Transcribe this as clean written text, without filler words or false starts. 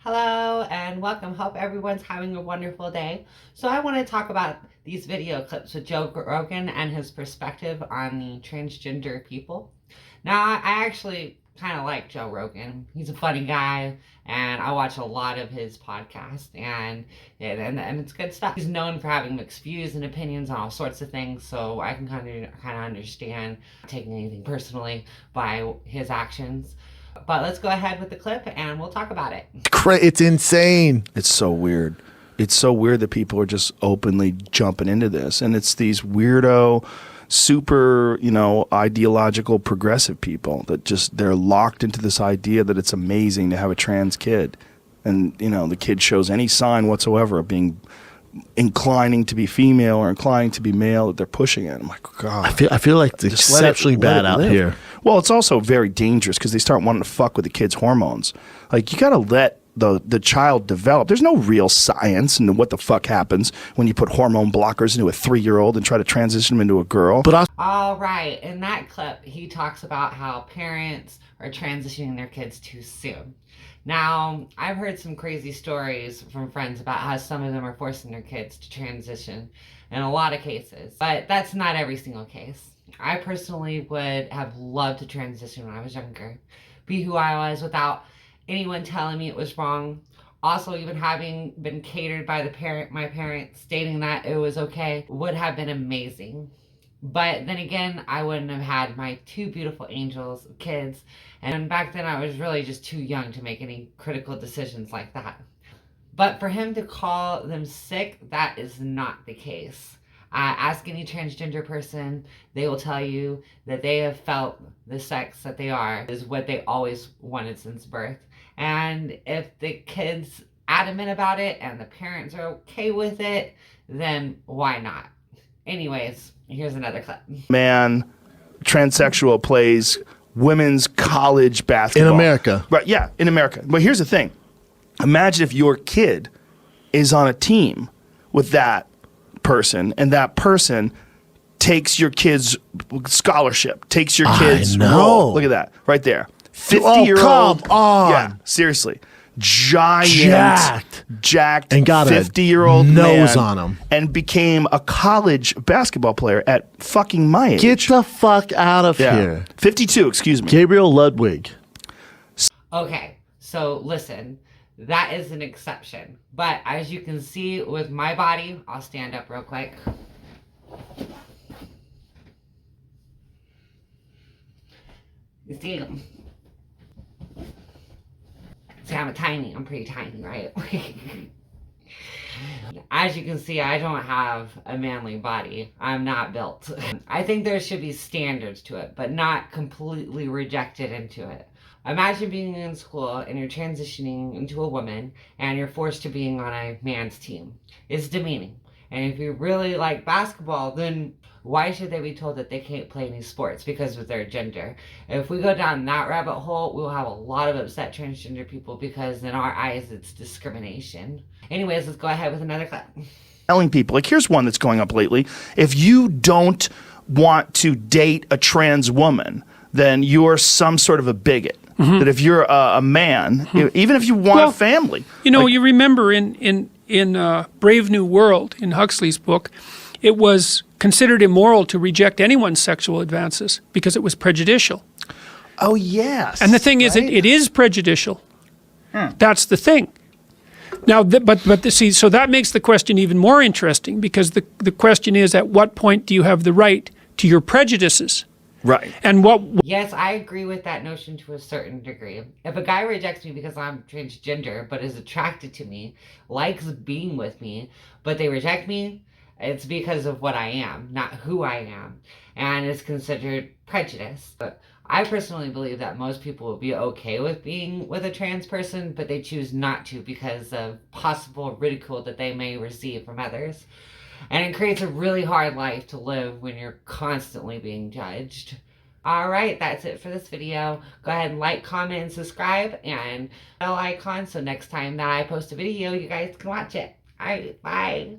Hello and welcome. Hope everyone's having a wonderful day. So I want to talk about these video clips with Joe Rogan and his perspective on the transgender people. Now, I actually kind of like Joe Rogan. He's a funny guy and I watch a lot of his podcasts and it's good stuff. He's known for having mixed views and opinions on all sorts of things, so I can kind of understand taking anything personally by his actions. But let's go ahead with the clip and we'll talk about it. It's insane. It's so weird. It's so weird that people are just openly jumping into this. And it's these weirdo, super, ideological progressive people that they're locked into this idea that it's amazing to have a trans kid. And, the kid shows any sign whatsoever of being inclining to be female or inclining to be male, that they're pushing it. I'm like, God. I feel like it's exceptionally bad out here. Well, it's also very dangerous because they start wanting to fuck with the kid's hormones. Like, you got to let the child develop. There's no real science into what the fuck happens when you put hormone blockers into a 3-year-old and try to transition him into a girl. All right, in that clip, he talks about how parents are transitioning their kids too soon. Now, I've heard some crazy stories from friends about how some of them are forcing their kids to transition in a lot of cases, but that's not every single case. I personally would have loved to transition when I was younger, be who I was without anyone telling me it was wrong. Also, even having been catered by my parents stating that it was okay would have been amazing. But then again, I wouldn't have had my 2 beautiful angels, kids, and back then I was really just too young to make any critical decisions like that. But for him to call them sick, that is not the case. Ask any transgender person, they will tell you that they have felt the sex that they are is what they always wanted since birth. And if the kid's adamant about it and the parents are okay with it, then why not? Anyways, here's another clip. Man, transsexual plays women's college basketball. In America. Right, yeah, in America. But here's the thing. Imagine if your kid is on a team with that person and that person takes your kid's scholarship, takes your kid's role. Look at that, right there. 50-year-old. Come on. Yeah, seriously. Jacked, and got 50-year-old nose man on him, and became a college basketball player at fucking my age. Get the fuck out of here. 52, excuse me. Gabriel Ludwig. Okay, so listen, that is an exception. But as you can see with my body, I'll stand up real quick. You see them? See, I'm pretty tiny, right? As you can see, I don't have a manly body. I'm not built. I think there should be standards to it, but not completely rejected into it. Imagine being in school and you're transitioning into a woman and you're forced to being on a man's team. It's demeaning. And if you really like basketball, then why should they be told that they can't play any sports because of their gender? If we go down that rabbit hole, we'll have a lot of upset transgender people because in our eyes, it's discrimination. Anyways, let's go ahead with another clip. Telling people, like, here's one that's going up lately. If you don't want to date a trans woman, then you're some sort of a bigot. Mm-hmm. That if you're a man, even if you want a family. You remember in Brave New World, in Huxley's book, it was considered immoral to reject anyone's sexual advances because it was prejudicial. Oh, yes. And the thing is, it is prejudicial. That's the thing. Now, so that makes the question even more interesting because the question is, at what point do you have the right to your prejudices? Right. And Yes, I agree with that notion to a certain degree. If a guy rejects me because I'm transgender, but is attracted to me, likes being with me, but they reject me, it's because of what I am, not who I am. And it's considered prejudice. But I personally believe that most people will be okay with being with a trans person, but they choose not to because of possible ridicule that they may receive from others. And it creates a really hard life to live when you're constantly being judged. All right, that's it for this video. Go ahead and like, comment, and subscribe, and bell icon so next time that I post a video, you guys can watch it. All right, bye.